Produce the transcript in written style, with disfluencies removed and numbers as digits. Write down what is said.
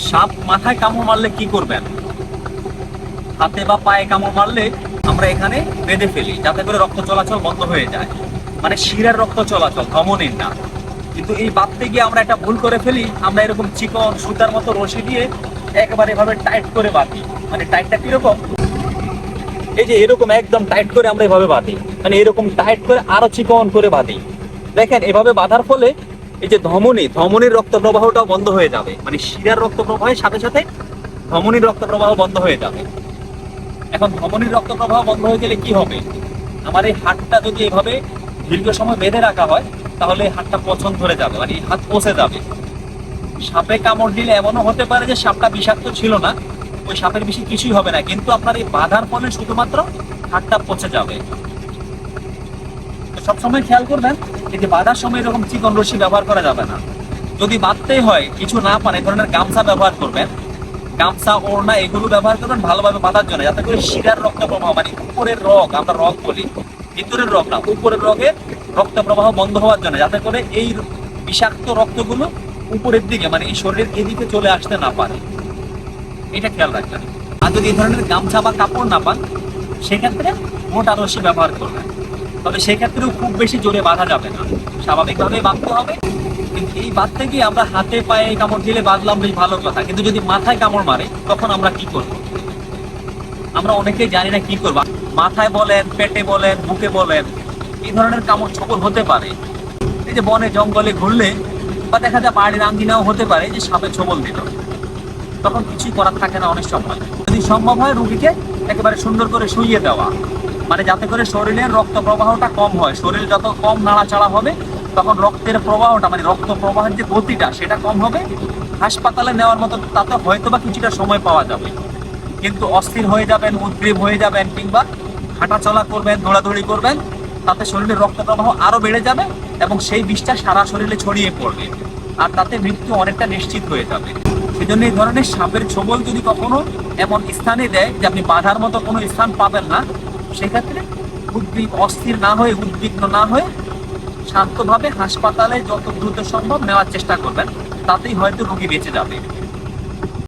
সাপ মাথায় কামড় মারলে কি করবেন? হাতে বা পায়ে কামড় মারলে আমরা এখানে বেঁধে ফেলি যাতে করে রক্ত চলাচল বন্ধ হয়ে যায়, মানে শিরার রক্ত চলাচল, ধমনীর না। কিন্তু এই বাঁধতে গিয়ে আমরা একটা ভুল করে ফেলি, আমরা এরকম চিকন সুতার মতো রশি দিয়ে একবারে এভাবে টাইট করে বাঁধি। মানে টাইটটা কিরকম, এই যে এরকম একদম টাইট করে আমরা এভাবে বাঁধি, মানে এরকম টাইট করে আরো চিকন করে বাঁধি। দেখেন এভাবে বাঁধার ফলে এই যে ধমনীর রক্ত প্রবাহটাও বন্ধ হয়ে যাবে, মানে শিরার রক্ত প্রবাহের সাথে সাথে ধমনীর রক্ত প্রবাহ বন্ধ হয়ে যাবে। এখন ধমনীর রক্ত প্রবাহ বন্ধ হয়ে গেলে কি হবে? আমার এই হাতটা যদি এভাবে দীর্ঘ সময় বেঁধে রাখা হয় তাহলে এই হাতটা পছন্দ ধরে যাবে, মানে এই হাত পচে যাবে। সাপে কামড় দিলে এমনও হতে পারে যে সাপটা বিষাক্ত ছিল না, ওই সাপের বেশি কিছুই হবে না, কিন্তু আপনার এই বাধার ফলে শুধুমাত্র হাতটা পচে যাবে। তো সবসময় খেয়াল করবেন এই যে বাঁধার সময় এরকম চিকন রশি ব্যবহার করা যাবে না। যদি বাঁধতেই হয় কিছু না পান, এই ধরনের গামছা ব্যবহার করবেন, গামছা ওড়না এগুলো ব্যবহার করবেন ভালোভাবে বাঁধার জন্য, যাতে করে শিরার রক্ত প্রবাহ, মানে উপরের রগ, আমরা রগ বলি, ভিতরের রগ না, উপরের রগের রক্ত প্রবাহ বন্ধ হওয়ার জন্য, যাতে করে এই বিষাক্ত রক্তগুলো উপরের দিকে, মানে এই শরীরের এদিকে চলে আসতে না পারে, এটা খেয়াল রাখবেন। আর যদি এই ধরনের গামছা বা কাপড় না পান সেক্ষেত্রে মোটা রশি ব্যবহার করবেন, তবে সেক্ষেত্রেও খুব বেশি জোরে বাঁধা যাবে না, স্বাভাবিকভাবে বাঁধতে হবে। কিন্তু এই বাঁধতে গিয়ে আমরা হাতে পায়ে কামড় দিলে বাঁধলাম বেশ ভালো কথা, কিন্তু যদি মাথায় কামড় মারে তখন আমরা কি করব? আমরা অনেকেই জানি না কি করবো। মাথায় বলেন, পেটে বলেন, বুকে বলেন, এই ধরনের কামড় ছোবল হতে পারে। এই যে বনে জঙ্গলে ঘুরলে বা দেখা যায় বাড়ির আঙ্গিনাও হতে পারে যে সাপে ছোবল দিল, তখন কিছুই করার থাকে না অনেক সময়। যদি সম্ভব হয় রুগীকে একেবারে সুন্দর করে শুইয়ে দেওয়া, মানে যাতে করে শরীরের রক্ত প্রবাহটা কম হয়। শরীর যত কম নাড়াচাড়া হবে তখন রক্তের প্রবাহটা, মানে রক্ত প্রবাহের যে গতিটা সেটা কম হবে। হাসপাতালে নেওয়ার মতো তাতে হয়তো বা কিছুটা সময় পাওয়া যাবে, কিন্তু অস্থির হয়ে যাবেন, উদ্গ্রীব হয়ে যাবেন, কিংবা হাঁটাচলা করবেন, দৌড়াদৌড়ি করবেন, তাতে শরীরের রক্ত প্রবাহ আরো বেড়ে যাবে এবং সেই বিষটা সারা শরীরে ছড়িয়ে পড়বে, আর তাতে মৃত্যু অনেকটা নিশ্চিত হয়ে যাবে। সেজন্য এই ধরনের সাপের ছোবল যদি কখনো এমন স্থানে দেয় যে আপনি বাঁধার মতো কোনো স্থান পাবেন না, সেক্ষেত্রে অস্থির না হয়ে, উদ্বিগ্ন না হয়ে শান্তভাবে হাসপাতালে যত দ্রুত সম্ভব নেওয়ার চেষ্টা করবেন, তাতেই হয়তো রোগী বেঁচে যাবে।